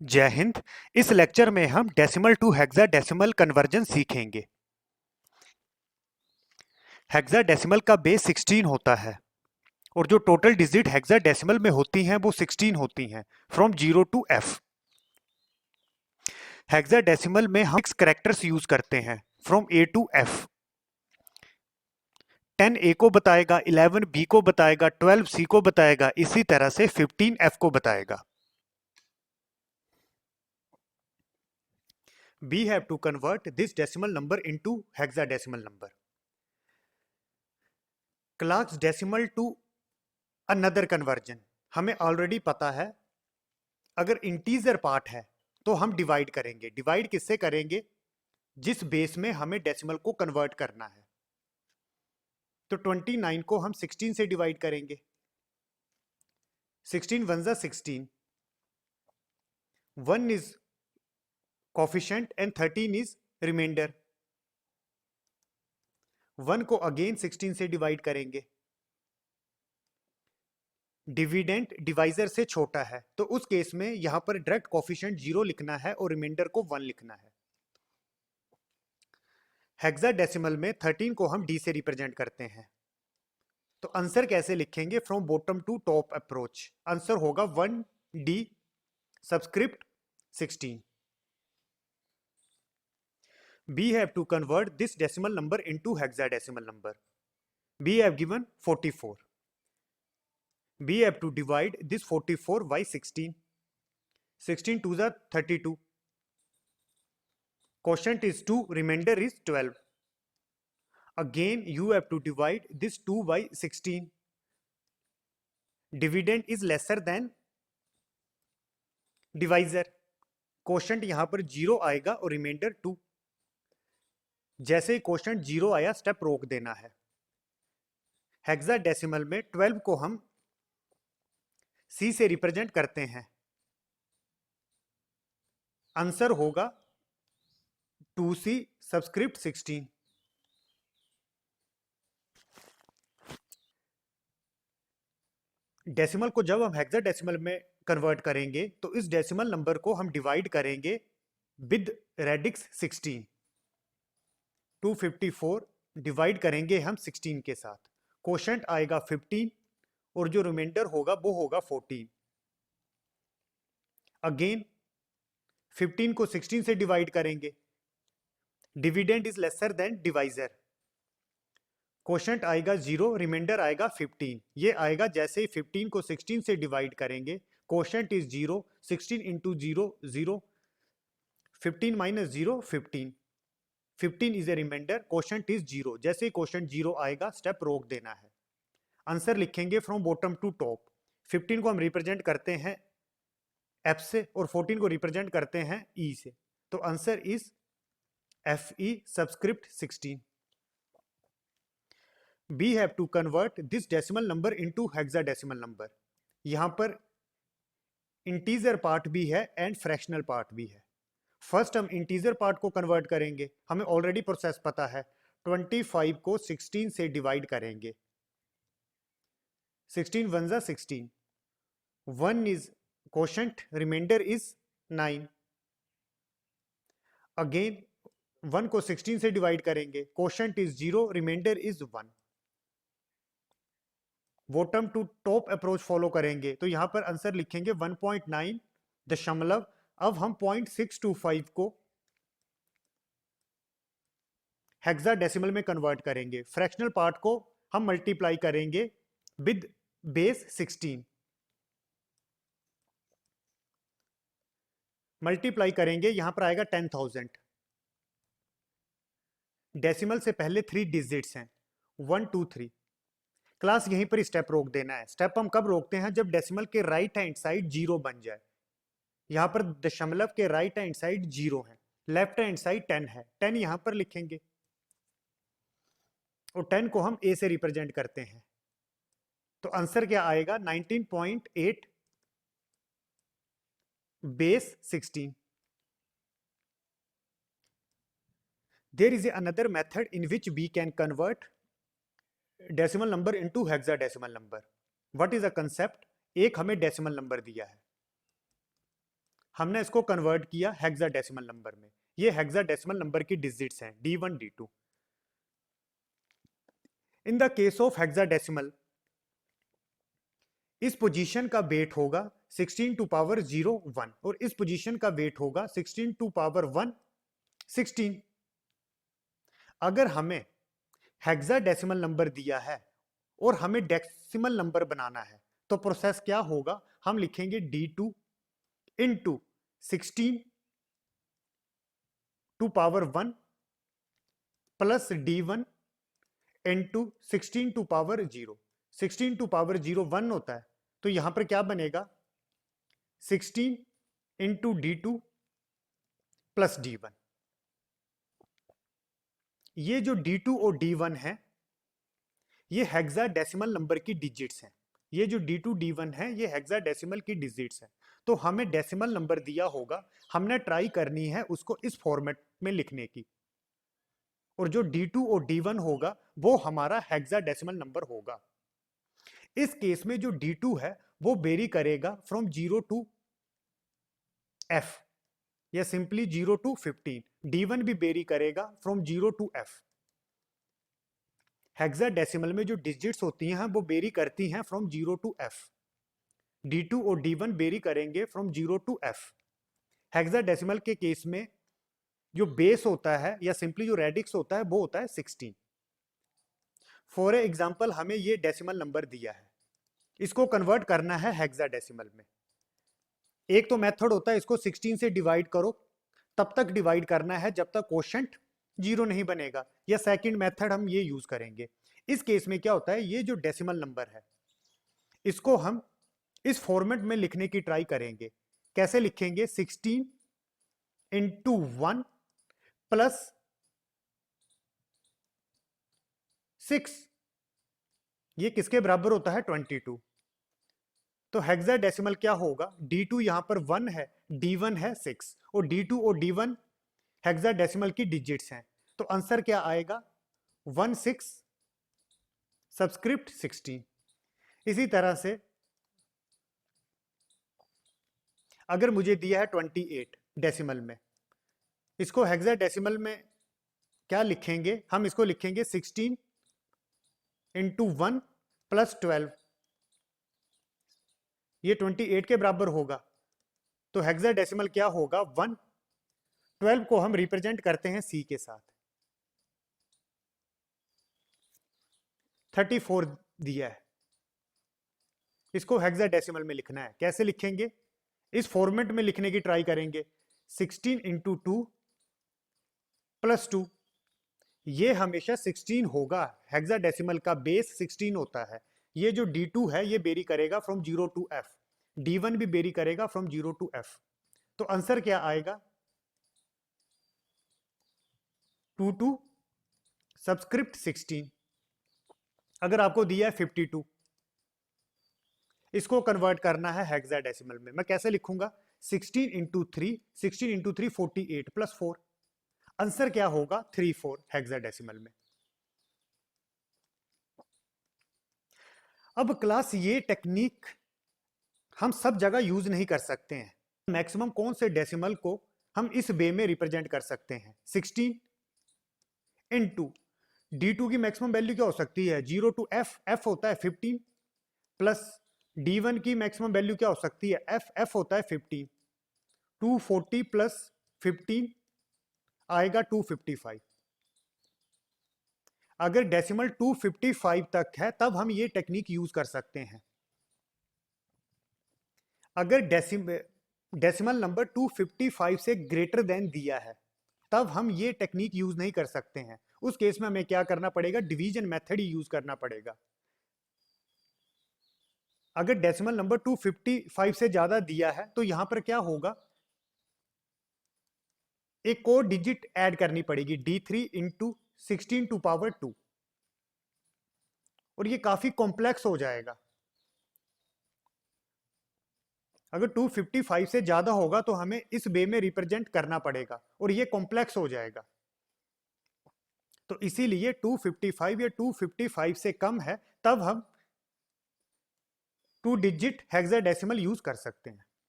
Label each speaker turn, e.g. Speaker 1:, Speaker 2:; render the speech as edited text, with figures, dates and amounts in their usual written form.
Speaker 1: जय हिंद। इस लेक्चर में हम डेसिमल टू हेक्साडेसिमल कन्वर्जन सीखेंगे। हेक्साडेसिमल का बेस 16 होता है और जो टोटल डिजिट हेक्साडेसिमल में होती हैं वो 16 होती हैं फ्रॉम 0 टू F। हेक्साडेसिमल में हम 6 कैरेक्टर्स यूज करते हैं from A to F। 10 A को बताएगा, 11 B को बताएगा, 12 C को बताएगा, इसी तरह से 15 F को बताएगा। We have to convert this decimal number into hexadecimal number. क्लार्क्स डेसिमल टू अनदर कन्वर्जन हमें ऑलरेडी पता है। अगर इंटीजर पार्ट है तो हम डिवाइड करेंगे। डिवाइड किससे करेंगे? जिस बेस में हमें डेसिमल को कन्वर्ट करना है। तो 29 को हम 16 से डिवाइड करेंगे। 16 वन जा 16, 1 is coefficient and 13 is remainder. 1 को अगेन 16 से डिवाइड करेंगे। डिविडेंड डिवाइजर से छोटा है तो उस केस में यहां पर डायरेक्ट कोफिशिएंट 0 लिखना है और रिमाइंडर को 1 लिखना है। हेक्साडेसिमल में 13 को हम डी से रिप्रेजेंट करते हैं। तो आंसर कैसे लिखेंगे? From bottom to top approach. Answer होगा 1D subscript 16। We have to convert this decimal number into hexadecimal number. We have given 44. We have to divide this 44 by 16. 16 2 are 32. Quotient is 2, remainder is 12. Again you have to divide this 2 by 16. Dividend is lesser than divisor. Quotient यहां पर 0 आएगा और reminder 2। जैसे ही quotient 0 आया step रोक देना है। Hexadecimal में 12 को हम C से रिप्रेजेंट करते हैं। आंसर होगा 2C सबस्क्रिप्ट 16। डेसिमल को जब हम हेक्साडेसिमल में कन्वर्ट करेंगे तो इस डेसिमल नंबर को हम डिवाइड करेंगे विद रेडिक्स 16। 254 डिवाइड करेंगे हम 16 के साथ। क्वोशंट आएगा 15 और जो रिमाइंडर होगा वो होगा 14। अगेन 15 को 16 से डिवाइड करेंगे। Dividend is lesser than divisor. Quotient आएगा 0, रिमाइंडर आएगा 15। ये आएगा जैसे ही 15 को 16 से डिवाइड करेंगे। Quotient is 0, 16 into 0 0, 15 minus 0 15। 15 is a remainder, quotient is 0। जैसे ही क्वोशंट 0 आएगा स्टेप रोक देना है। आंसर लिखेंगे फ्रॉम बॉटम टू टॉप। 15 को हम रिप्रेजेंट करते हैं F से और 14 को रिप्रेजेंट करते हैं E से। तो answer is FE subscript 16। We have to convert this decimal number into hexadecimal number. यहां पर इंटीजर पार्ट भी है एंड फ्रैक्शनल पार्ट भी है। फर्स्ट हम इंटीजर पार्ट को कन्वर्ट करेंगे। हमें ऑलरेडी प्रोसेस पता है। 25 को 16 से डिवाइड करेंगे। 16 वन जा 16, 1 is quotient, remainder is 9। Again 1 को 16 से डिवाइड करेंगे। Quotient is 0, remainder is 1। Bottom to top approach follow करेंगे तो यहां पर आंसर लिखेंगे 1.9 दशमलव। अब हम 0.625 को हेक्साडेसिमल में कन्वर्ट करेंगे। फ्रैक्शनल पार्ट को हम मल्टीप्लाई करेंगे विद बेस 16। मल्टीप्लाई करेंगे, यहां पर आएगा 10,000। डेसिमल से पहले 3 डिजिट्स हैं 1 2 3। क्लास यहीं पर स्टेप रोक देना है। स्टेप हम कब रोकते हैं? जब डेसिमल के राइट हैंड साइड 0 बन जाए। यहां पर दशमलव के राइट हैंड साइड 0 है, लेफ्ट हैंड साइड 10 है। 10 यहां पर लिखेंगे और 10 को हम A से रिप्रेजेंट करते हैं। तो आंसर क्या आएगा? 19.8 base 16। There is another method in which we can convert decimal number into hexadecimal number. What is the concept? एक हमें डेसिमल नंबर दिया है, हमने इसको कन्वर्ट किया हेक्साडेसिमल नंबर में। ये हेक्साडेसिमल नंबर की डिजिट्स हैं D1 D2। In the case of hexadecimal इस पोजीशन का वेट होगा 16 टू पावर 0 1 और इस पोजीशन का वेट होगा 16 टू पावर 1 16। अगर हमें हेक्साडेसिमल नंबर दिया है और हमें डेसिमल नंबर बनाना है तो प्रोसेस क्या होगा, हम लिखेंगे D2 into 16 to power 1 plus D1 into 16 to power 0। 16 to power 0 1 होता है, तो यहां पर क्या बनेगा 16 इंटू D2 प्लस D1। ये जो D2 और D1 है ये हेक्साडेसिमल नंबर की डिजिट्स हैं। ये जो D2 D1 है ये हेक्साडेसिमल की डिजिट्स हैं। तो हमें डेसिमल नंबर दिया होगा, हमने ट्राई करनी है उसको इस फॉर्मेट में लिखने की, और जो D2 और D1 होगा वो हमारा हेक्साडेसिमल नंबर होगा। इस केस में जो D2 है वो वेरी करेगा फ्रॉम 0 टू F या सिंपली 0 टू 15। D1 भी वेरी करेगा फ्रॉम 0 टू F। हेक्साडेसिमल में जो डिजिट्स होती हैं वो वेरी करती हैं फ्रॉम 0 टू F। D2 और D1 वेरी करेंगे फ्रॉम 0 टू F। हेक्साडेसिमल के केस में जो बेस होता है या सिंपली जो रेडिक्स होता है वो होता है 16। फॉर एग्जांपल हमें ये डेसिमल नंबर दिया है, इसको कन्वर्ट करना है हेक्साडेसिमल में। एक तो मेथड होता है इसको 16 से डिवाइड करो, तब तक डिवाइड करना है जब तक कोशेंट 0 नहीं बनेगा, या सेकंड मेथड हम ये यूज करेंगे। इस केस में क्या होता है, ये जो डेसिमल नंबर है इसको हम इस फॉर्मेट में लिखने की ट्राई करेंगे। कैसे लिखेंगे 16 इंटू 1 प्लस 6, ये किसके बराबर होता है 22। तो हेक्साडेसिमल क्या होगा, D2 यहां पर 1 है, D1 है 6 और D2 और D1 हेक्साडेसिमल की डिजिट्स हैं। तो आंसर क्या आएगा 16 सबस्क्रिप्ट 16। इसी तरह से अगर मुझे दिया है 28 डेसिमल में, इसको हेक्साडेसिमल में क्या लिखेंगे, हम इसको लिखेंगे 16 इंटू 1 प्लस 12, ये 28 के बराबर होगा। तो हेक्साडेसिमल क्या होगा 1। 12 को हम रिप्रेजेंट करते हैं C के साथ। 34 दिया है, इसको हेक्साडेसिमल में लिखना है। कैसे लिखेंगे, इस फॉर्मेट में लिखने की ट्राई करेंगे 16 इंटू 2 प्लस 2। ये हमेशा 16 होगा, हेक्साडेसिमल का बेस 16 होता है। ये जो D2 है ये बेरी करेगा फ्रॉम 0 टू F, D1 भी बेरी करेगा फ्रॉम 0 टू F। तो आंसर क्या आएगा 22 सबस्क्रिप्ट 16। अगर आपको दिया है 52, इसको कन्वर्ट करना है हेक्साडेसिमल में, मैं कैसे लिखूंगा 16 इंटू 3, 16 इंटू 3 48 प्लस 4। आंसर क्या होगा 34 हेक्साडेसिमल में। अब क्लास ये टेक्निक हम सब जगह यूज नहीं कर सकते हैं। मैक्सिमम कौन से डेसिमल को हम इस वे में रिप्रेजेंट कर सकते हैं 16 इंटू D2 की मैक्सिमम वैल्यू क्या हो सकती है 0 टू F, F होता है 15 प्लस D1 की मैक्सिमम वैल्यू क्या हो सकती है F, F होता है 15। 240 प्लस 15 आएगा 255। अगर डेसिमल 255 तक है तब हम ये टेक्निक यूज कर सकते हैं। अगर डेसिमल नंबर 255 से ग्रेटर देन दिया है तब हम ये टेक्निक यूज नहीं कर सकते हैं। उस केस में हमें क्या करना पड़ेगा, डिवीजन मेथड ही यूज करना पड़ेगा। अगर डेसिमल नंबर 255 से ज्यादा दिया है तो यहां पर क्या होगा, एक और डिजिट ऐड करनी पड़ेगी D3 इंटू 16 टू पावर 2, और ये काफी कॉम्प्लेक्स हो जाएगा। अगर 255 से ज्यादा होगा तो हमें इस वे में रिप्रेजेंट करना पड़ेगा और ये कॉम्प्लेक्स हो जाएगा। तो इसीलिए 255 या 255 से कम है तब हम 2 डिजिट हेक्साडेसिमल यूज कर सकते हैं।